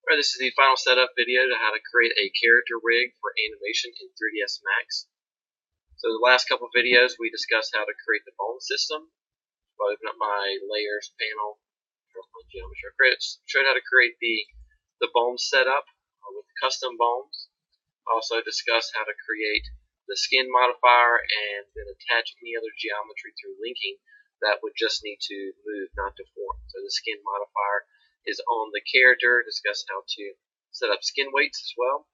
Alright, this is the final setup video to how to create a character rig for animation in 3ds Max. So the last couple videos we discussed how to create the bone system. I'll open up my layers panel, my geometry. Showed how to create the bone setup with custom bones. Also discussed how to create the skin modifier and then attach any other geometry through linking that would just need to move, not deform. So the skin modifier is on the character. Discuss how to set up skin weights as well.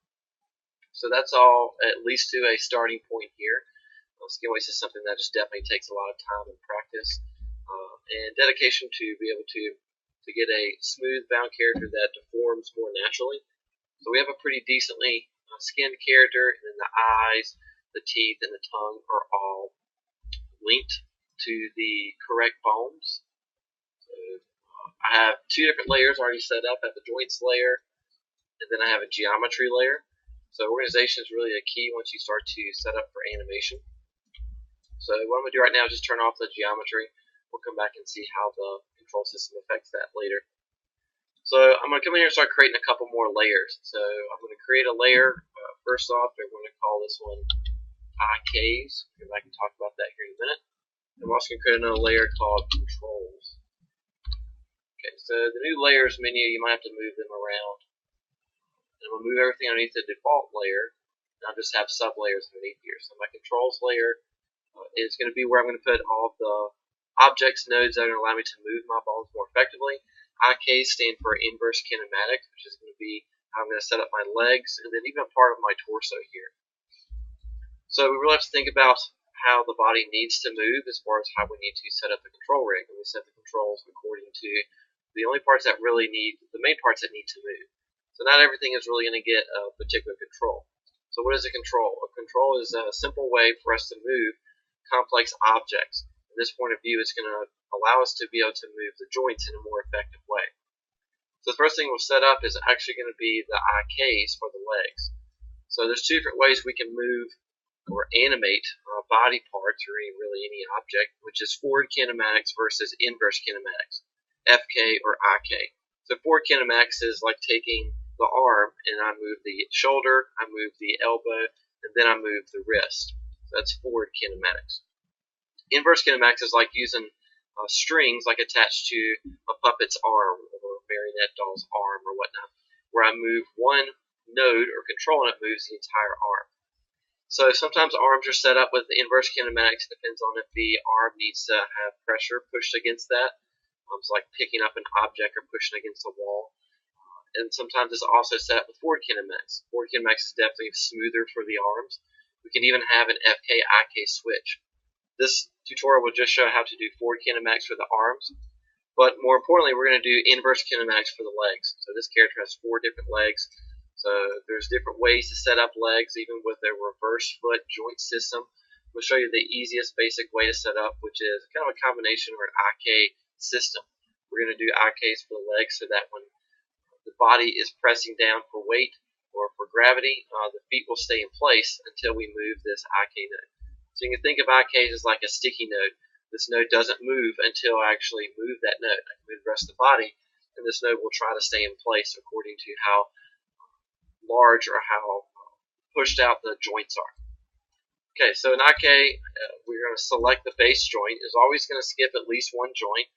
So that's all at least to a starting point here. Skin weights is something that just definitely takes a lot of time and practice and dedication to be able to get a smooth bound character that deforms more naturally. So we have a pretty decently skinned character, and then the eyes, the teeth, and the tongue are all linked to the correct bones. So I have two different layers already set up. I have the joints layer, and then I have a geometry layer. So organization is really a key once you start to set up for animation. So what I'm going to do right now is just turn off the geometry. We'll come back and see how the control system affects that later. So I'm going to come in here and start creating a couple more layers. So I'm going to create a layer. First off, we're going to call this one IKs. Come back and talk about that here in a minute. I'm also going to create another layer called controls. Okay, so the new layers menu, you might have to move them around. And I'm going to move everything underneath the default layer, and I'll just have sub-layers underneath here. So my controls layer is going to be where I'm going to put all of the objects, nodes that are going to allow me to move my bones more effectively. IKs stand for inverse kinematics, which is going to be how I'm going to set up my legs, and then even a part of my torso here. So we really have to think about how the body needs to move as far as how we need to set up the control rig. And we set the controls according to the only parts that really need, the main parts that need to move. So not everything is really going to get a particular control. So what is a control? A control is a simple way for us to move complex objects. From this point of view, it's going to allow us to be able to move the joints in a more effective way. So the first thing we'll set up is actually going to be the IKs for the legs. So there's two different ways we can move or animate body parts or really any object, which is forward kinematics versus inverse kinematics, FK or IK. So forward kinematics is like taking the arm and I move the shoulder, I move the elbow, and then I move the wrist. So that's forward kinematics. Inverse kinematics is like using strings like attached to a puppet's arm or a marionette doll's arm or whatnot, where I move one node or control and it moves the entire arm. So sometimes arms are set up with the inverse kinematics. It depends on if the arm needs to have pressure pushed against that. So like picking up an object or pushing against a wall. And sometimes it's also set up with forward kinematics. Forward kinematics is definitely smoother for the arms. We can even have an FK-IK switch. This tutorial will just show how to do forward kinematics for the arms. But more importantly, we're going to do inverse kinematics for the legs. So this character has 4 different legs. So there's different ways to set up legs, even with a reverse foot joint system. We'll show you the easiest basic way to set up, which is kind of a combination or an IK system. We're going to do IKs for the legs so that when the body is pressing down for weight or for gravity, the feet will stay in place until we move this IK node. So you can think of IKs as like a sticky node. This node doesn't move until I actually move that node. I can move the rest of the body, and this node will try to stay in place according to how large or how pushed out the joints are. Okay, so in IK, we're going to select the base joint. It's always going to skip at least one joint.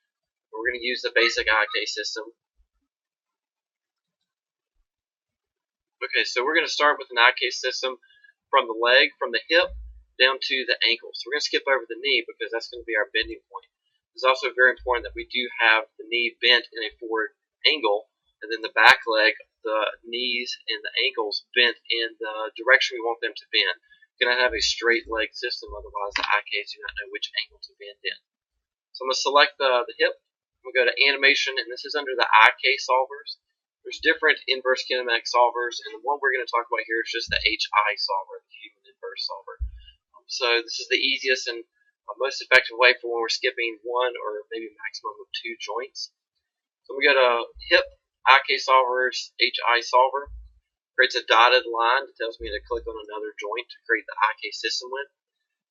We're going to use the basic IK system. Okay, so we're going to start with an IK system from the leg, from the hip, down to the ankle. So we're going to skip over the knee because that's going to be our bending point. It's also very important that we do have the knee bent in a forward angle, and then the back leg, the knees and the ankles bent in the direction we want them to bend. We're going to have a straight leg system, otherwise the IKs do not know which angle to bend in. So I'm going to select the hip. I'm going to go to animation, and this is under the IK solvers. There's different inverse kinematic solvers, and the one we're going to talk about here is just the HI solver, the human inverse solver. So this is the easiest and most effective way for when we're skipping one or maybe maximum of 2 joints. So we go to hip, IK solvers, HI solver. Creates a dotted line that tells me to click on another joint to create the IK system with.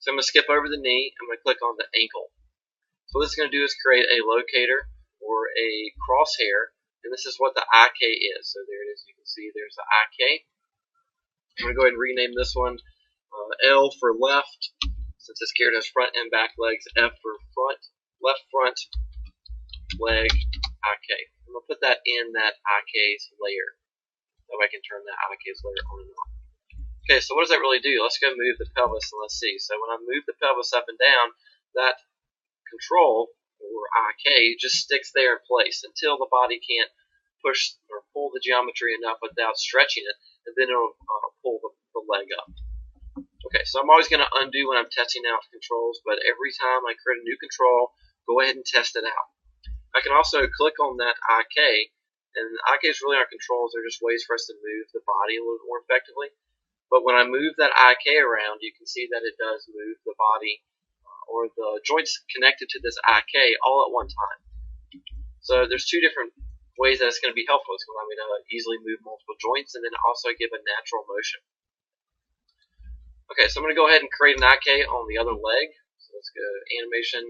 So I'm going to skip over the knee. I'm going to click on the ankle. So what this is going to do is create a locator or a crosshair and this is what the IK is. So there it is. You can see there's the IK. I'm going to go ahead and rename this one L for left, since this character has front and back legs. F for front, left front leg, IK. I'm going to put that in that IK's layer. That way I can turn that IK's layer on and off. Okay, so what does that really do? Let's go move the pelvis and let's see. So when I move the pelvis up and down, that control, or IK, just sticks there in place until the body can't push or pull the geometry enough without stretching it, and then it'll pull the leg up. Okay, so I'm always going to undo when I'm testing out controls, but every time I create a new control, go ahead and test it out. I can also click on that IK, and IKs really aren't controls, they're just ways for us to move the body a little bit more effectively. But when I move that IK around, you can see that it does move the body or the joints connected to this IK all at one time. So there's two different ways that it's going to be helpful. It's going to allow me to easily move multiple joints and then also give a natural motion. Okay, so I'm going to go ahead and create an IK on the other leg. So let's go animation,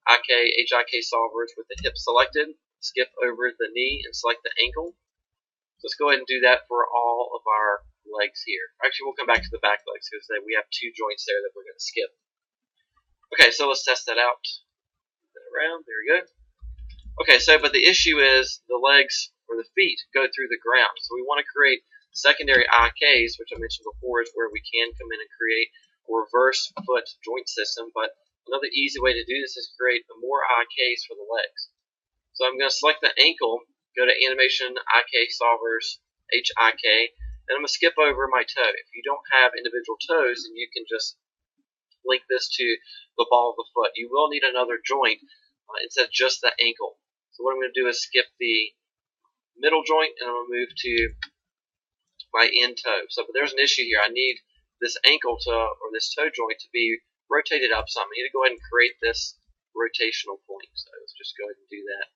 IK, HIK solvers with the hip selected. Skip over the knee and select the ankle. So let's go ahead and do that for all of our legs here. Actually, we'll come back to the back legs because we have two joints there that we're going to skip. Okay, so let's test that out. Move that around. There we go. Okay, so but the issue is the legs or the feet go through the ground. So we want to create secondary IKs, which I mentioned before is where we can come in and create a reverse foot joint system. But another easy way to do this is create more IKs for the legs. So I'm going to select the ankle, go to animation, IK solvers, HIK, and I'm going to skip over my toe. If you don't have individual toes, then you can just link this to the ball of the foot. You will need another joint instead of just the ankle. So what I'm going to do is skip the middle joint, and I'm going to move to my end toe. So but there's an issue here. I need this ankle or this toe joint to be rotated up some. I need to go ahead and create this rotational point. So let's just go ahead and do that.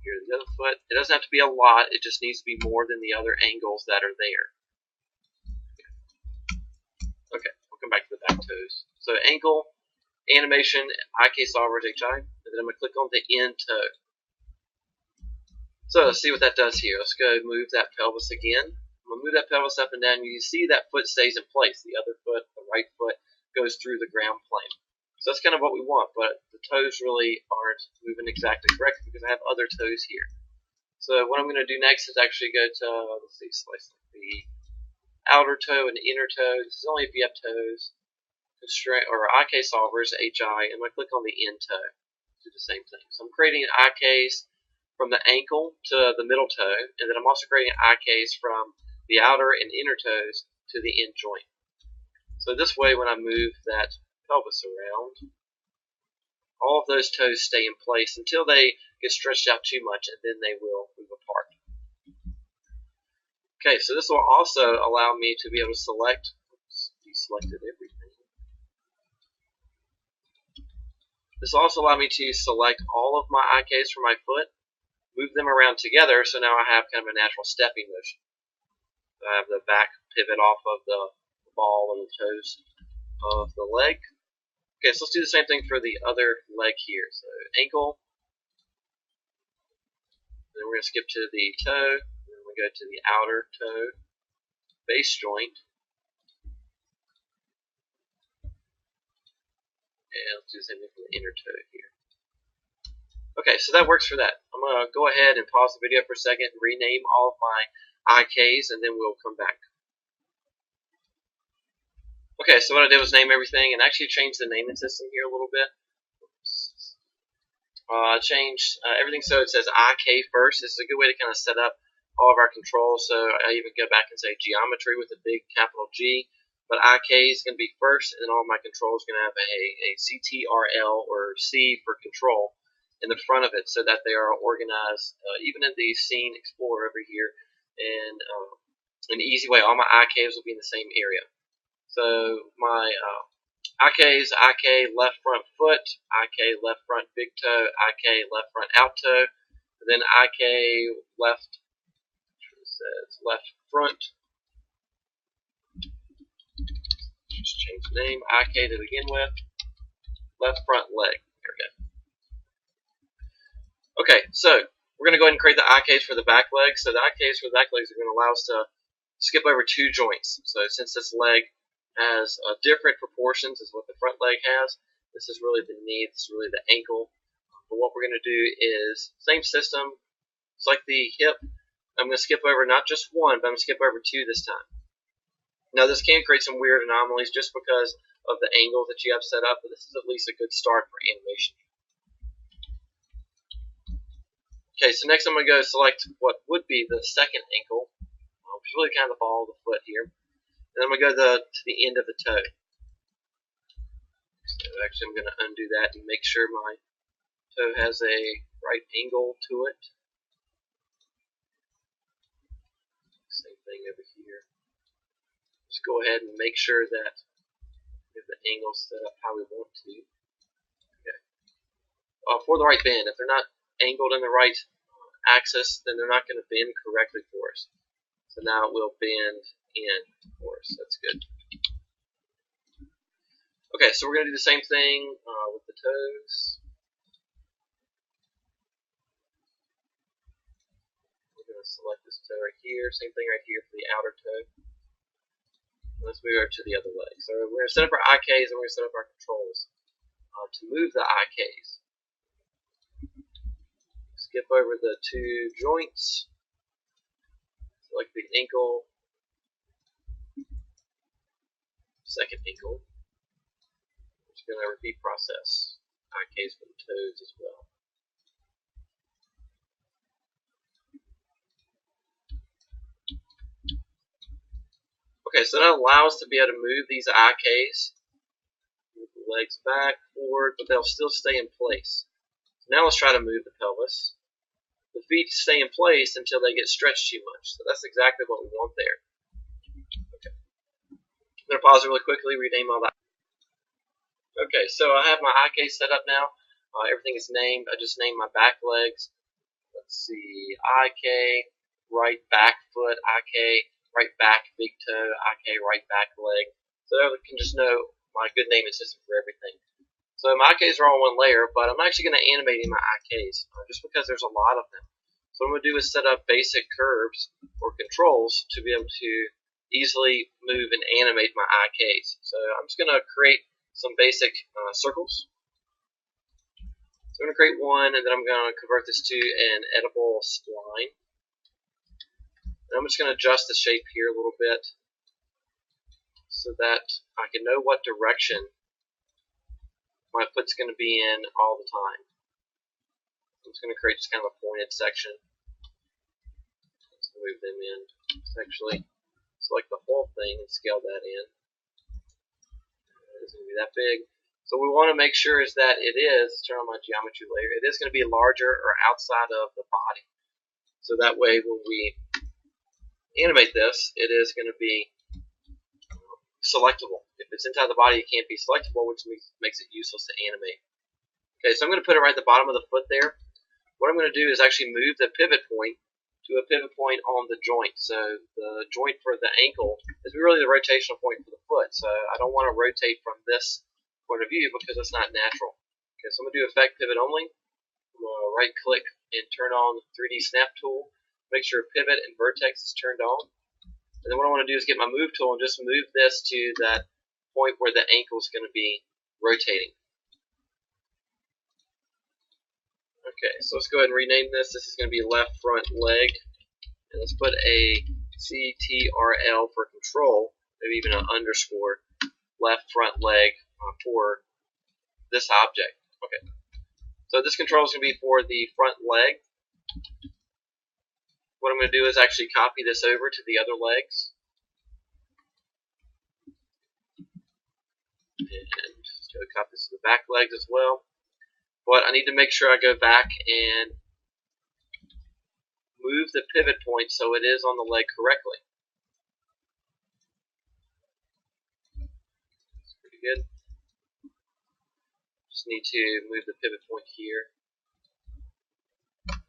Here's the other foot. It doesn't have to be a lot. It just needs to be more than the other angles that are there. Okay, we'll come back to the back toes. So ankle, animation, IK solvers, HI, and then I'm going to click on the end toe. So let's see what that does here. Let's go move that pelvis again. I'm going to move that pelvis up and down. You see that foot stays in place. The other foot, the right foot, goes through the ground plane. So that's kind of what we want, but the toes really aren't moving exactly correctly because I have other toes here. So what I'm going to do next is actually go to, let's see, slice the outer toe and the inner toe. This is only if you have toes. Constraint or IK solvers, HI, and I'm going to click on the end toe. Do the same thing. So I'm creating IKs from the ankle to the middle toe, and then I'm also creating IKs from the outer and inner toes to the end joint. So this way, when I move that pelvis around, all of those toes stay in place until they get stretched out too much, and then they will move apart. Okay, so this will also allow me to be able to select, deselected everything. This will also allow me to select all of my IKs for my foot, move them around together, so now I have kind of a natural stepping motion. So I have the back pivot off of the ball and the toes of the leg. Okay, so let's do the same thing for the other leg here. So ankle, then we're going to skip to the toe, then we go to the outer toe, base joint, and let's do the same thing for the inner toe here. Okay, so that works for that. I'm going to go ahead and pause the video for a second and rename all of my IKs, and then we'll come back. Okay, so what I did was name everything and actually change the naming system here a little bit. I changed everything so it says IK first. This is a good way to kind of set up all of our controls. So I even go back and say geometry with a big capital G. But IK is going to be first, and then all of my controls are going to have a CTRL or C for control in the front of it so that they are organized even in the Scene Explorer over here. And in an easy way, all my IKs will be in the same area. So my IKs, IK left front foot, IK left front big toe, IK left front out toe, and then IK left, it says left front, just change the name, IK to begin with, left front leg. There we go. Okay, so we're going to go ahead and create the eye case for the back legs. So the eye case for the back legs are going to allow us to skip over 2 joints. So since this leg has different proportions as what the front leg has, this is really the knee, this is really the ankle. But what we're going to do is, same system, select the hip. I'm going to skip over not just 1, but I'm going to skip over 2 this time. Now this can create some weird anomalies just because of the angle that you have set up, but this is at least a good start for animation. Okay, so next I'm going to go select what would be the second ankle, which is really kind of the ball of the foot here. And I'm going to go to the end of the toe. So actually I'm going to undo that and make sure my toe has a right angle to it. Same thing over here. Just go ahead and make sure that we have the angle set up how we want to. Okay. For the right bend, if they're not angled in the right axis, then they're not going to bend correctly for us. So now it will bend in for us. That's good. Okay, so we're going to do the same thing with the toes. We're going to select this toe right here. Same thing right here for the outer toe. Let's move over to the other leg. So we're going to set up our eye case and we're going to set up our controls. To move the eye case, skip over the 2 joints, select the ankle, second ankle. We're just going to repeat process, eye case for the toes as well. Okay, so that allows us to be able to move these eye case, move the legs back, forward, but they'll still stay in place. So now let's try to move the pelvis. The feet stay in place until they get stretched too much. So that's exactly what we want there. Okay. I'm going to pause it really quickly, rename all that. Okay, so I have my eye case set up now. Everything is named. I just named my back legs. Let's see, eye K, right back foot, eye K, right back big toe, eye K, right back leg. So I can just know my good naming system for everything. So my eye Ks are all one layer, but I'm actually going to animate in my eye Ks just because there's a lot of them. So what I'm going to do is set up basic curves or controls to be able to easily move and animate my eye Ks. So I'm just going to create some basic circles. So I'm going to create one, and then I'm going to convert this to an editable spline. And I'm just going to adjust the shape here a little bit so that I can know what direction my foot's going to be in all the time. I'm just going to create just kind of a pointed section. Let's move them in. Let's actually select the whole thing and scale that in. It isn't going to be that big. So we want to make sure is that it is, turn on my geometry layer, it is going to be larger or outside of the body. So that way when we animate this, it is going to be selectable. If it's inside the body, it can't be selectable, which makes it useless to animate. Okay, so I'm going to put it right at the bottom of the foot there. What I'm going to do is actually move the pivot point to a pivot point on the joint. So the joint for the ankle is really the rotational point for the foot. So I don't want to rotate from this point of view because it's not natural. Okay, so I'm going to do effect pivot only. I'm going to right click and turn on the 3D snap tool. Make sure pivot and vertex is turned on. And then what I want to do is get my move tool and just move this to that point where the ankle is going to be rotating. Okay, so let's go ahead and rename this. This is going to be left front leg. And let's put a CTRL for control, maybe even an underscore, left front leg for this object. Okay, so this control is going to be for the front leg. What I'm going to do is actually copy this over to the other legs. And just go copy this to the back legs as well. But I need to make sure I go back and move the pivot point so it is on the leg correctly. That's pretty good. Just need to move the pivot point here. There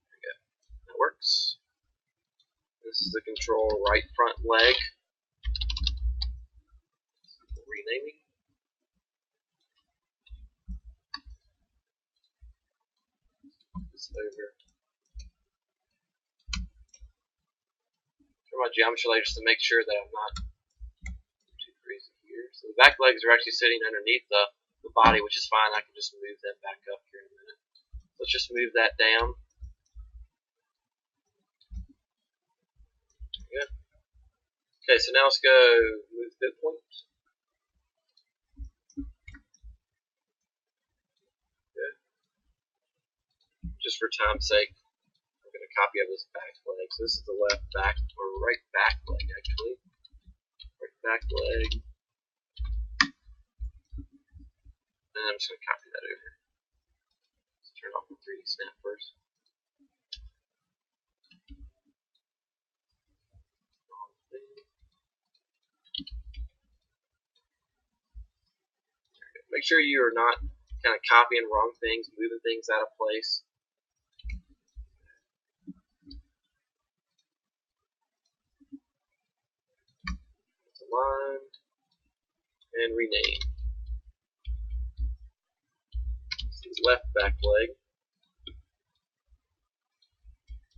we go. That works. This is the control right front leg. Renaming. this over. Turn my geometry layer just to make sure that I'm not too crazy here. So the back legs are actually sitting underneath the body, which is fine. I can just move them back up here in a minute. Let's just move that down. Good. Okay, so now let's go move the point. Good. Just for time's sake, I'm going to copy of this back leg. So this is the left back, or right back leg actually. Right back leg. And I'm just going to copy that over. Let's turn off the 3D snap first. Make sure you are not kind of copying wrong things, moving things out of place. It's aligned and rename. This is left back leg.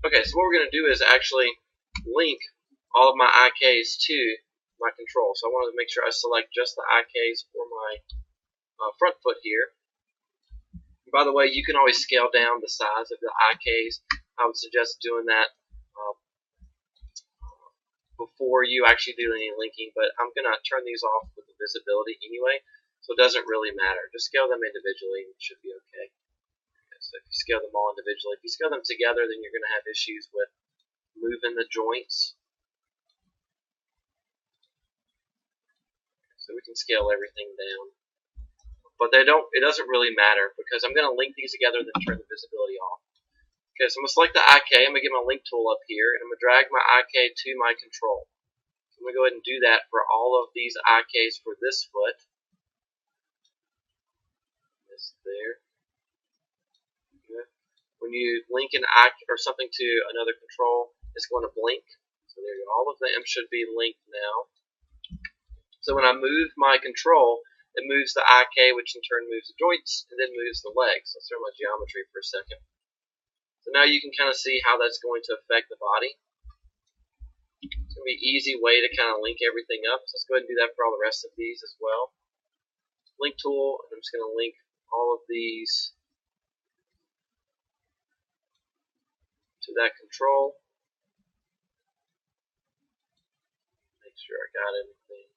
Okay, so what we're going to do is actually link all of my IKs to my control. So I wanted to make sure I select just the IKs for my front foot here. And by the way, you can always scale down the size of the IKs. I would suggest doing that before you actually do any linking, but I'm going to turn these off with the visibility anyway, so it doesn't really matter. Just scale them individually and it should be okay. So if you scale them all individually, if you scale them together, then you're going to have issues with moving the joints. So we can scale everything down. But it doesn't really matter because I'm going to link these together and then turn the visibility off. Okay, so I'm going to select the IK. I'm going to get my link tool up here and I'm going to drag my IK to my control. So I'm going to go ahead and do that for all of these IKs for this foot. This there. Okay. When you link an IK or something to another control, it's going to blink. So there you go. All of them should be linked now. So when I move my control, it moves the IK, which in turn moves the joints, and then moves the legs. Let's turn my geometry for a second. So now you can kind of see how that's going to affect the body. It's going to be an easy way to kind of link everything up. So let's go ahead and do that for all the rest of these as well. Link tool, and I'm just going to link all of these to that control. Make sure I got everything.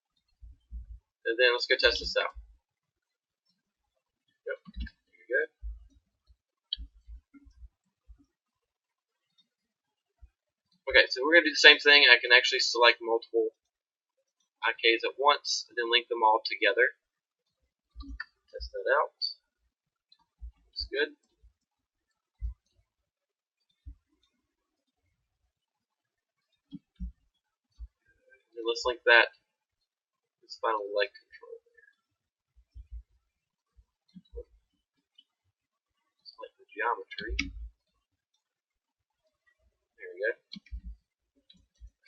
And then let's go test this out. Yep, there you go. Okay, so we're going to do the same thing. I can actually select multiple IKs at once and then link them all together. Test that out. Looks good. And then let's link that this final leg control there. Select the geometry. There we go.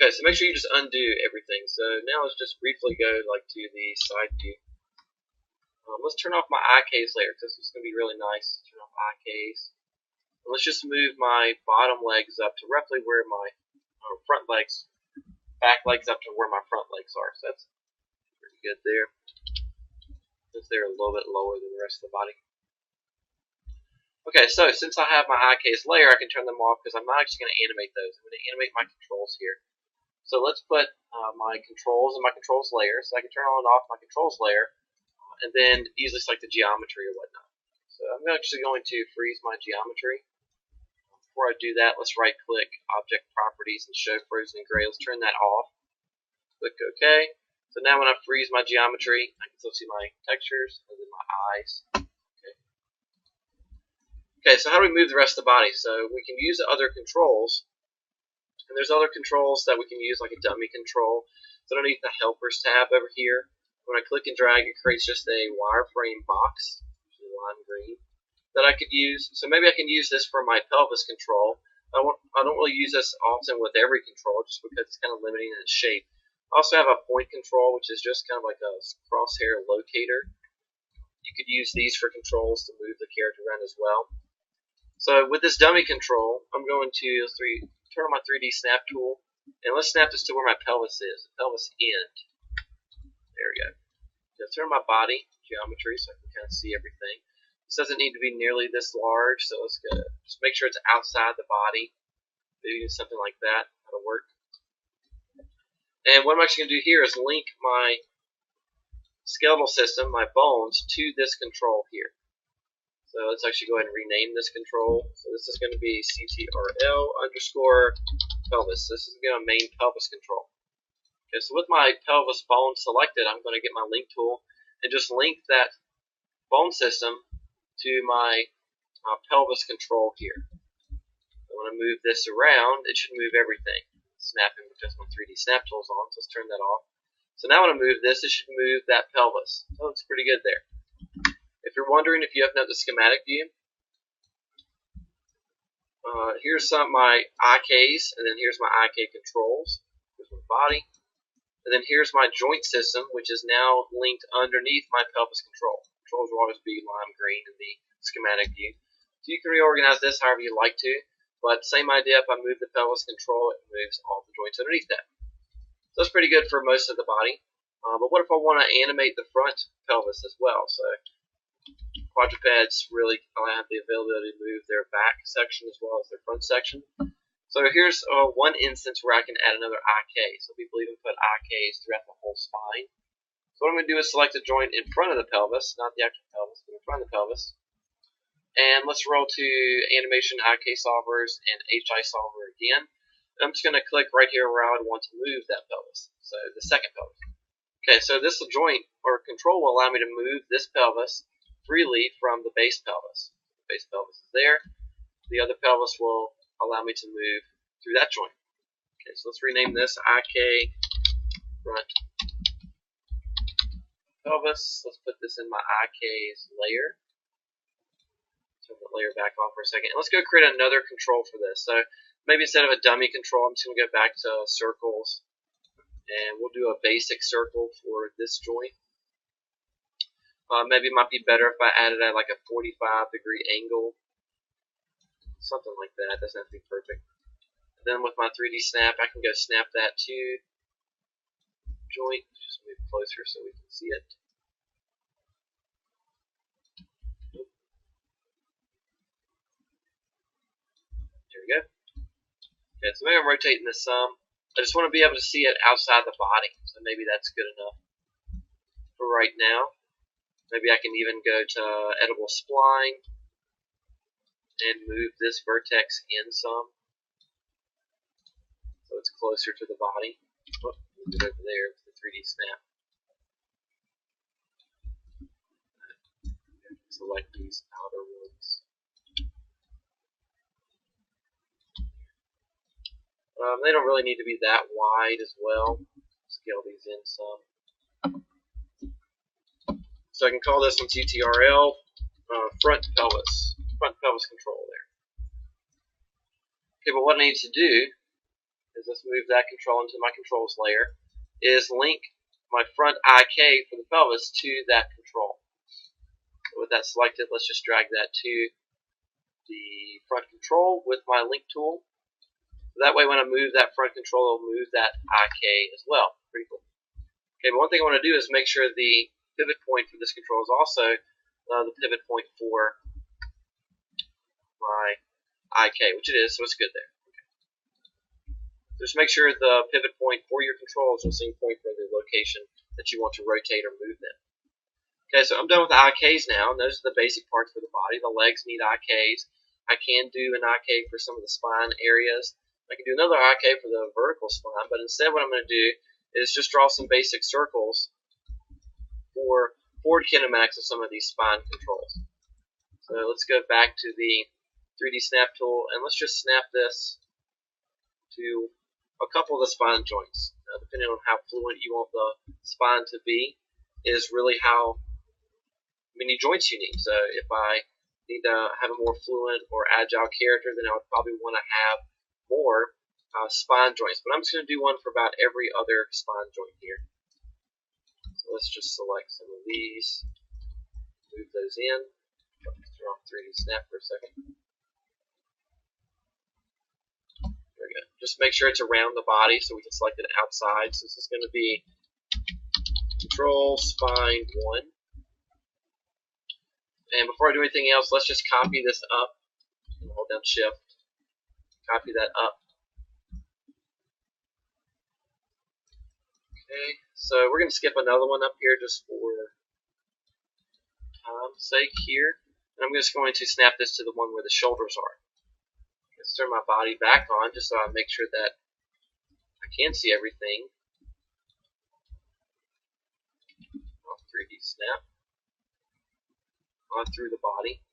Okay, so make sure you just undo everything. So now let's just briefly go to the side view. Let's turn off my IKs layer because this is going to be really nice. Turn off IKs. And let's just move my bottom legs up to roughly where my front legs, back legs up to where my front legs are. So that's pretty good there. Since they're a little bit lower than the rest of the body. Okay, so since I have my IKs layer, I can turn them off because I'm not actually going to animate those. I'm going to animate my controls here. So let's put my controls in my controls layer. So I can turn on and off my controls layer and then easily select the geometry or whatnot. So I'm actually going to freeze my geometry. Before I do that, let's right click Object Properties and Show Frozen in Gray. Let's turn that off. Click OK. So now when I freeze my geometry, I can still see my textures and then my eyes. Okay, so how do we move the rest of the body? So we can use other controls. And there's other controls that we can use, like a dummy control. So underneath the Helpers tab over here, when I click and drag, it creates just a wireframe box, lime green, that I could use. So maybe I can use this for my pelvis control. I don't really use this often with every control, just because it's kind of limiting in its shape. I also have a point control, which is just kind of like a crosshair locator. You could use these for controls to move the character around as well. So with this dummy control, I'm going to turn on my 3D snap tool, and let's snap this to where my pelvis is, the pelvis end. There we go. Just turn my body geometry so I can kind of see everything. This doesn't need to be nearly this large, so let's go. Just make sure it's outside the body. Maybe something like that. That'll work. And what I'm actually going to do here is link my skeletal system, my bones, to this control here. So let's actually go ahead and rename this control. So this is going to be CTRL underscore pelvis. This is going to be my main pelvis control. Okay, so with my pelvis bone selected, I'm going to get my link tool and just link that bone system to my pelvis control here. I want to move this around. It should move everything. Snapping because my 3D snap tool's on, so let's turn that off. So now when I move this, it should move that pelvis. So it looks pretty good there. If you're wondering if you haven't the schematic view, here's some of my IKs, and then here's my IK controls. Here's my body. And then here's my joint system, which is now linked underneath my pelvis control. Controls will always be lime green in the schematic view. So you can reorganize this however you like to. But same idea, if I move the pelvis control, it moves all the joints underneath that. So that's pretty good for most of the body. But what if I want to animate the front pelvis as well? So quadrupeds really have the ability to move their back section as well as their front section. So here's one instance where I can add another IK. So people even put IKs throughout the whole spine. So what I'm going to do is select a joint in front of the pelvis, not the actual pelvis, but in front of the pelvis. And let's roll to Animation IK Solvers and HI Solver again. And I'm just going to click right here where I would want to move that pelvis. So the second pelvis. Okay, so this joint or control will allow me to move this pelvis freely from the base pelvis. The base pelvis is there. The other pelvis will allow me to move through that joint. Okay, so let's rename this IK front pelvis. Let's put this in my IK's layer. Turn the layer back on for a second. And let's go create another control for this. So maybe instead of a dummy control, I'm just going to go back to circles. And we'll do a basic circle for this joint. Maybe it might be better if I added like a 45-degree angle. Something like that. Doesn't have to be perfect. And then with my 3D snap, I can go snap that to joint. Just move closer so we can see it. There we go. Okay, so maybe I'm rotating this some. I just want to be able to see it outside the body. So maybe that's good enough for right now. Maybe I can even go to edible spline and move this vertex in some. So it's closer to the body. Oh, move it over there with the 3D snap. Select these outer ones. They don't really need to be that wide as well. Scale these in some. So I can call this one CTRL front pelvis control there. Okay, but what I need to do is let's move that control into my controls layer. Is link my front IK for the pelvis to that control. So with that selected, let's just drag that to the front control with my link tool. That way when I move that front control, it'll move that IK as well. Pretty cool. Okay, but one thing I want to do is make sure the pivot point for this control is also the pivot point for my IK, which it is, so it's good there. Okay. Just make sure the pivot point for your control is the same point for the location that you want to rotate or move them. Okay, so I'm done with the IKs now, and those are the basic parts for the body. The legs need IKs. I can do an IK for some of the spine areas. I can do another IK for the vertical spine, but instead what I'm going to do is just draw some basic circles for forward kinematics of some of these spine controls. So let's go back to the 3D snap tool, and let's just snap this to a couple of the spine joints. Now, depending on how fluent you want the spine to be is really how many joints you need. So if I need to have a more fluent or agile character, then I would probably want to have more spine joints. But I'm just going to do one for about every other spine joint here. So let's just select some of these, move those in. Let's draw 3D snap for a second. just make sure it's around the body so we can select it outside. So this is going to be control spine 1. And before I do anything else, let's just copy this up. Hold down shift. Copy that up. Okay, so we're going to skip another one up here just for time's sake here. And I'm just going to snap this to the one where the shoulders are. Let's turn my body back on just so I make sure that I can see everything. 3D snap. On through the body.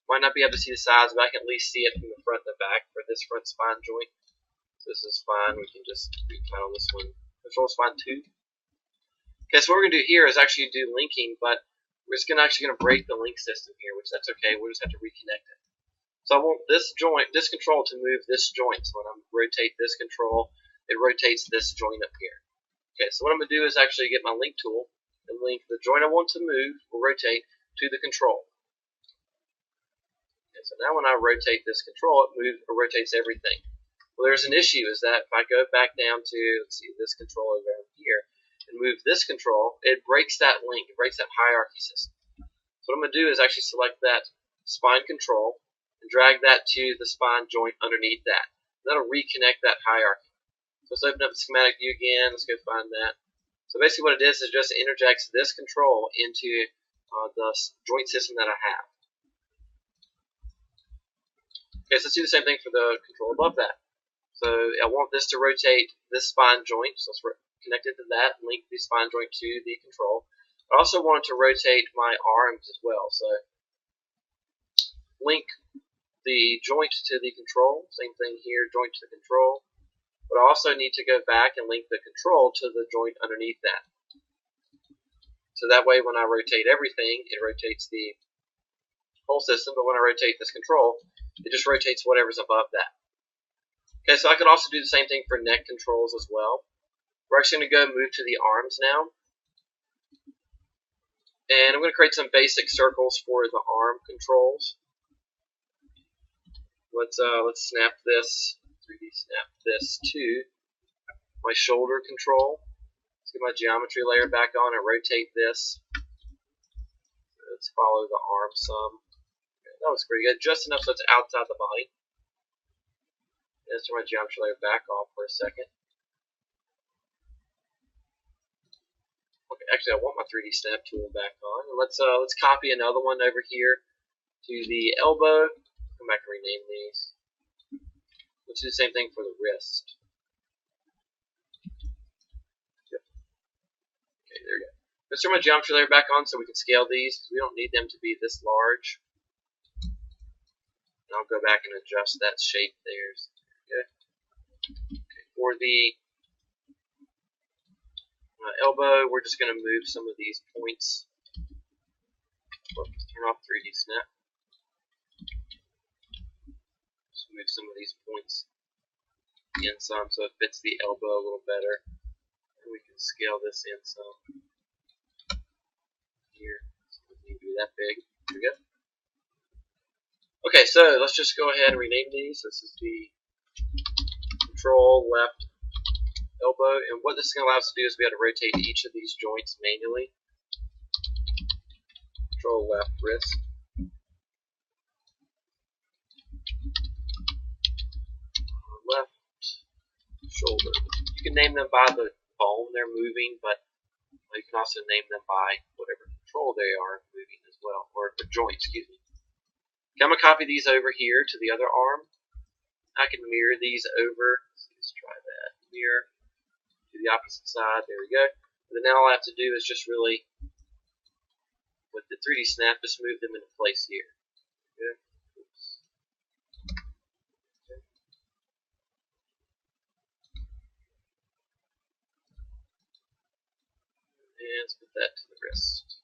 Might not be able to see the sides, but I can at least see it from the front and the back for this front spine joint. So this is fine. We can just retitle this one control spine 2. Okay, so what we're going to do here is actually do linking, but we're just actually going to break the link system here, which that's okay. We'll just have to reconnect it. So I want this joint, this control to move this joint. So when I rotate this control, it rotates this joint up here. Okay, so what I'm going to do is actually get my link tool and link the joint I want to move or rotate to the control. Okay, so now when I rotate this control, it moves or rotates everything. Well, there's an issue is that if I go back down to, let's see, this control over here and move this control, it breaks that link, it breaks that hierarchy system. So what I'm going to do is actually select that spine control and drag that to the spine joint underneath that. That'll reconnect that hierarchy. So let's open up the schematic view again. Let's go find that. So basically what it is just interjects this control into the joint system that I have. Okay, so let's do the same thing for the control above that. So I want this to rotate this spine joint, so let's connect it to that, link the spine joint to the control. I also want it to rotate my arms as well, so link the joint to the control, same thing here, joint to the control. But I also need to go back and link the control to the joint underneath that. So that way when I rotate everything, it rotates the whole system, but when I rotate this control, it just rotates whatever's above that. Okay, so I could also do the same thing for neck controls as well. We're actually going to go move to the arms now. And I'm going to create some basic circles for the arm controls. Let's snap this, 3D snap this to my shoulder control. Let's get my geometry layer back on and rotate this. Let's follow the arm some. Okay, that was pretty good, just enough so it's outside the body. Let's turn my geometry layer back off for a second. Okay, actually I want my 3D snap tool back on. And let's copy another one over here to the elbow. Come back and rename these. Let's do the same thing for the wrist. Yep. Okay, there we go. Let's turn my geometry layer back on so we can scale these because we don't need them to be this large. And I'll go back and adjust that shape there. Okay. For the elbow, we're just going to move some of these points. Let's turn off 3D snap. Just move some of these points in some so it fits the elbow a little better. And we can scale this in some here. So it doesn't need to be that big. There we go. Okay, so let's just go ahead and rename these. This is the control left elbow, and what this is going to allow us to do is be able to rotate each of these joints manually. Control left wrist. Left shoulder. You can name them by the bone they're moving, but you can also name them by whatever control they are moving as well, or the joint, excuse me. Okay, I'm going to copy these over here to the other arm. I can mirror these over. Let's try that. Mirror to the opposite side. There we go. And then now all I have to do is just really, with the 3D snap, just move them into place here. Okay. Oops. Okay. And let's put that to the wrist.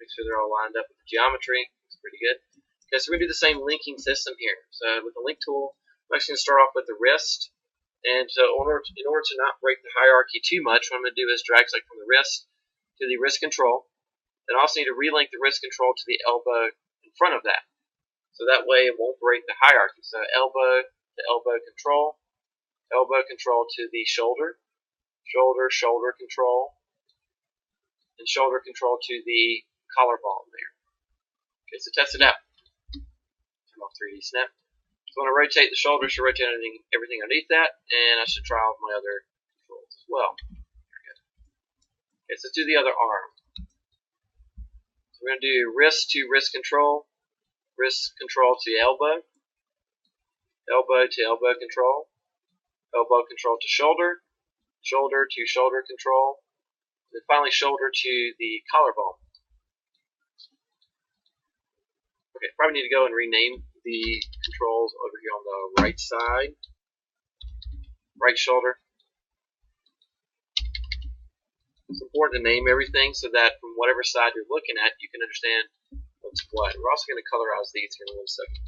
Make sure they're all lined up with the geometry. It's pretty good. Okay, so we're going to do the same linking system here. So with the link tool, I'm actually going to start off with the wrist. And so in order to not break the hierarchy too much, what I'm going to do is drag select from the wrist to the wrist control. Then I also need to relink the wrist control to the elbow in front of that. So that way it won't break the hierarchy. So elbow, the elbow control to the shoulder, shoulder control, and shoulder control to the collarbone there. Okay, so test it out. Turn off 3D Snap. So when I rotate the shoulder, I should rotate everything underneath that, and I should try all of my other controls as well. Okay, so let's do the other arm. So we're going to do wrist to wrist control to elbow, elbow to elbow control to shoulder, shoulder to shoulder control, and then finally shoulder to the collarbone. Okay, probably need to go and rename the controls over here on the right side. Right shoulder. It's important to name everything so that from whatever side you're looking at, you can understand what's what. We're also going to colorize these here in 1 second.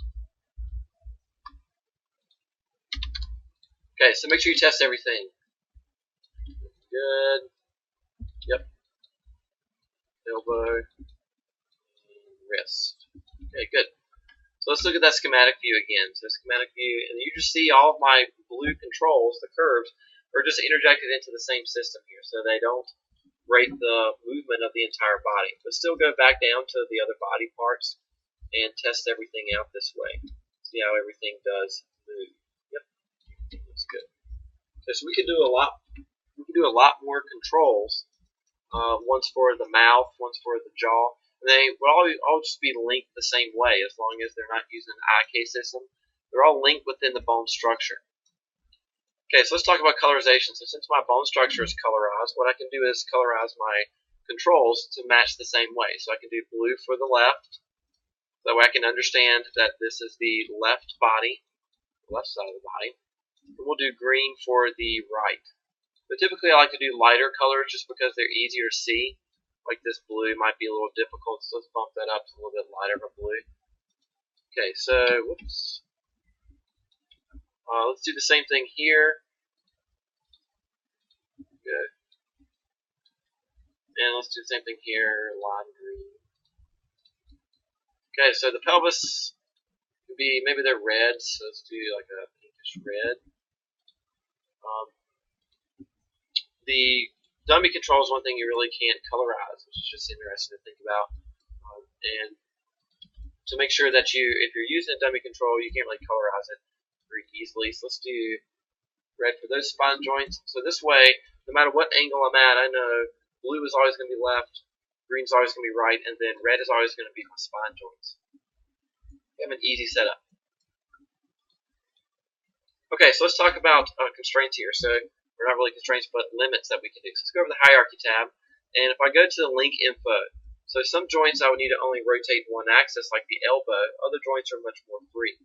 Okay, so make sure you test everything. Good. Yep. Elbow. And wrist. Okay, good. So let's look at that schematic view again. So schematic view, and you just see all of my blue controls, the curves, are just interjected into the same system here, so they don't break the movement of the entire body. But still go back down to the other body parts and test everything out this way. See how everything does move. Yep, that's good. Okay, so we can do a lot. We can do a lot more controls. One's for the mouth, one's for the jaw. They will all just be linked the same way as long as they're not using an IK system. They're all linked within the bone structure. Okay, so let's talk about colorization. So since my bone structure is colorized, what I can do is colorize my controls to match the same way. So I can do blue for the left. That way I can understand that this is the left body, left side of the body. And we'll do green for the right. But typically I like to do lighter colors just because they're easier to see. Like this blue might be a little difficult, so let's bump that up to a little bit lighter of a blue. Okay, so, whoops. Let's do the same thing here. Good. And let's do the same thing here, lime green. Okay, so the pelvis could be, maybe they're red, so let's do like a pinkish red. The dummy control is one thing you really can't colorize, which is just interesting to think about. And to make sure that if you're using a dummy control, you can't really colorize it very easily. So let's do red for those spine joints. So this way, no matter what angle I'm at, I know blue is always going to be left, green is always going to be right, and then red is always going to be my spine joints. We have an easy setup. Okay, so let's talk about constraints here. So we're not really constraints, but limits that we can do. So let's go over the hierarchy tab, and if I go to the link info, so some joints I would need to only rotate one axis, like the elbow. Other joints are much more free.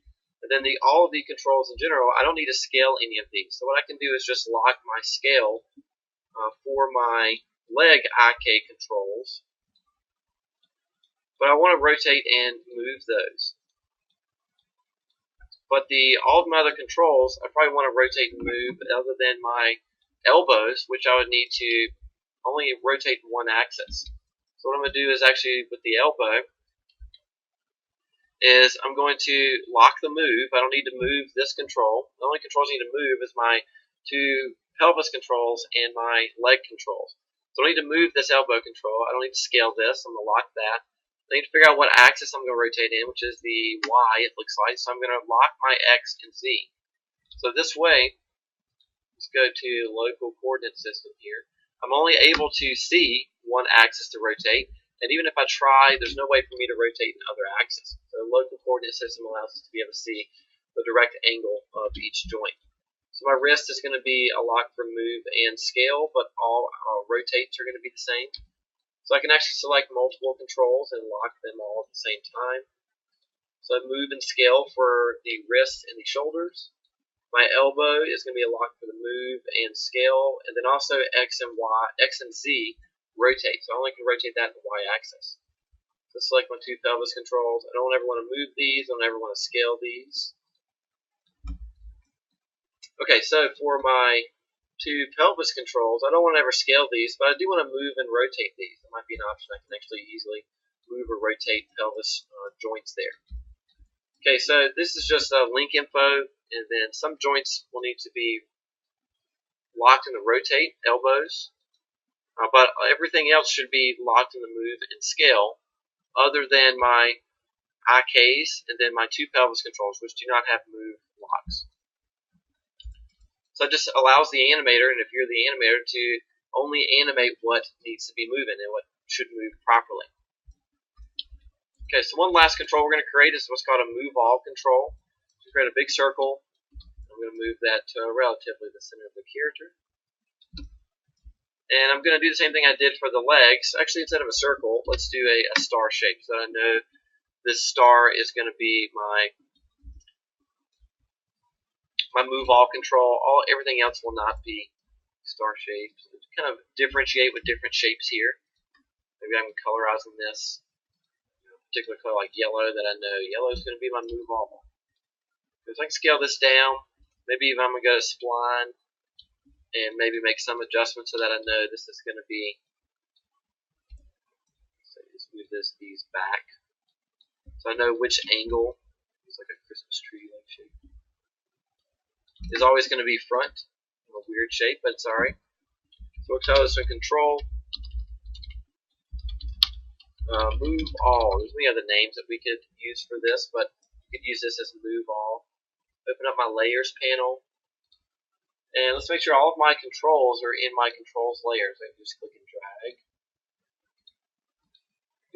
And then all of the controls in general, I don't need to scale any of these. So what I can do is just lock my scale for my leg IK controls, but I want to rotate and move those. But all of my other controls, I probably want to rotate and move other than my elbows, which I would need to only rotate one axis. So what I'm going to do is actually, with the elbow, is I'm going to lock the move. I don't need to move this control. The only controls I need to move is my two pelvis controls and my leg controls. So I don't need to move this elbow control. I don't need to scale this. I'm going to lock that. I need to figure out what axis I'm going to rotate in, which is the Y, it looks like. So I'm going to lock my X and Z. So this way, let's go to local coordinate system here. I'm only able to see one axis to rotate. And even if I try, there's no way for me to rotate in other axes. So the local coordinate system allows us to be able to see the direct angle of each joint. So my wrist is going to be a lock for move and scale, but all rotates are going to be the same. So I can actually select multiple controls and lock them all at the same time. So I move and scale for the wrists and the shoulders. My elbow is going to be a lock for the move and scale, and then also X and Y, X and Z rotate. So I only can rotate that in the Y axis. So select my two pelvis controls. I don't ever want to move these. I don't ever want to scale these. Okay, so for my two pelvis controls, I don't want to ever scale these, but I do want to move and rotate these. That might be an option. I can actually easily move or rotate pelvis joints there. Okay, so this is just link info and then some joints will need to be locked in the rotate, elbows, but everything else should be locked in the move and scale, other than my IKs and then my two pelvis controls, which do not have move locks. So it just allows the animator, and if you're the animator, to only animate what needs to be moving and what should move properly. Okay, so one last control we're going to create is what's called a move all control. So create a big circle. I'm going to move that to relatively the center of the character. And I'm going to do the same thing I did for the legs. Actually, instead of a circle, let's do a star shape. So I know this star is going to be my move all control. Everything else will not be star shapes. So kind of differentiate with different shapes here. Maybe I'm colorizing this particular color like yellow that I know yellow is going to be my move all. Because I can scale this down. Maybe even I'm going to go to spline and maybe make some adjustments so that I know this is going to be. So just move these back, so I know which angle. It's like a Christmas tree like shape. Is always going to be front. A weird shape, but it's alright. So we'll tell this to control. Move all. There's many other names that we could use for this, but we could use this as move all. Open up my layers panel. And let's make sure all of my controls are in my controls layers. I can just click and drag.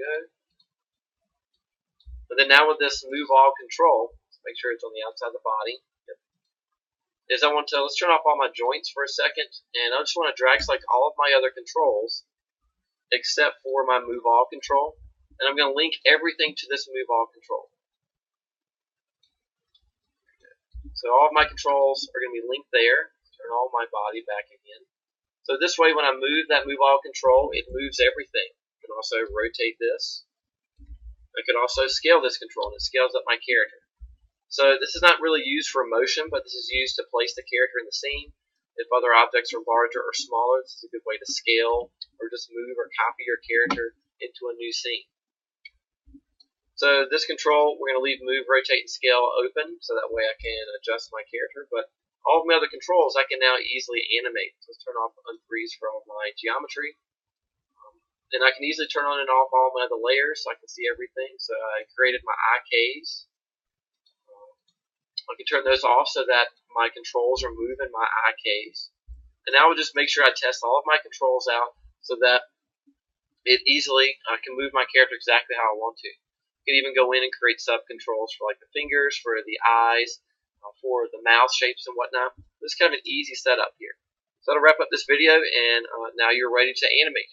Good. And then now with this move all control, let's make sure it's on the outside of the body. Is let's turn off all my joints for a second, and I just want to drag select all of my other controls except for my move all control, and I'm going to link everything to this move all control. So all of my controls are going to be linked there. Turn all my body back again. So this way when I move that move all control, it moves everything. I can also rotate this. I can also scale this control, and it scales up my character. So this is not really used for motion, but this is used to place the character in the scene. If other objects are larger or smaller, this is a good way to scale or just move or copy your character into a new scene. So this control, we're going to leave move, rotate, and scale open, so that way I can adjust my character. But all of my other controls I can now easily animate. So let's turn off unfreeze for all of my geometry. And I can easily turn on and off all my other layers so I can see everything. So I created my IKs. I can turn those off so that my controls are moving my IKs. And now we'll just make sure I test all of my controls out so that it easily can move my character exactly how I want to. You can even go in and create sub-controls for like the fingers, for the eyes, for the mouth shapes and whatnot. This is kind of an easy setup here. So that'll wrap up this video, and now you're ready to animate.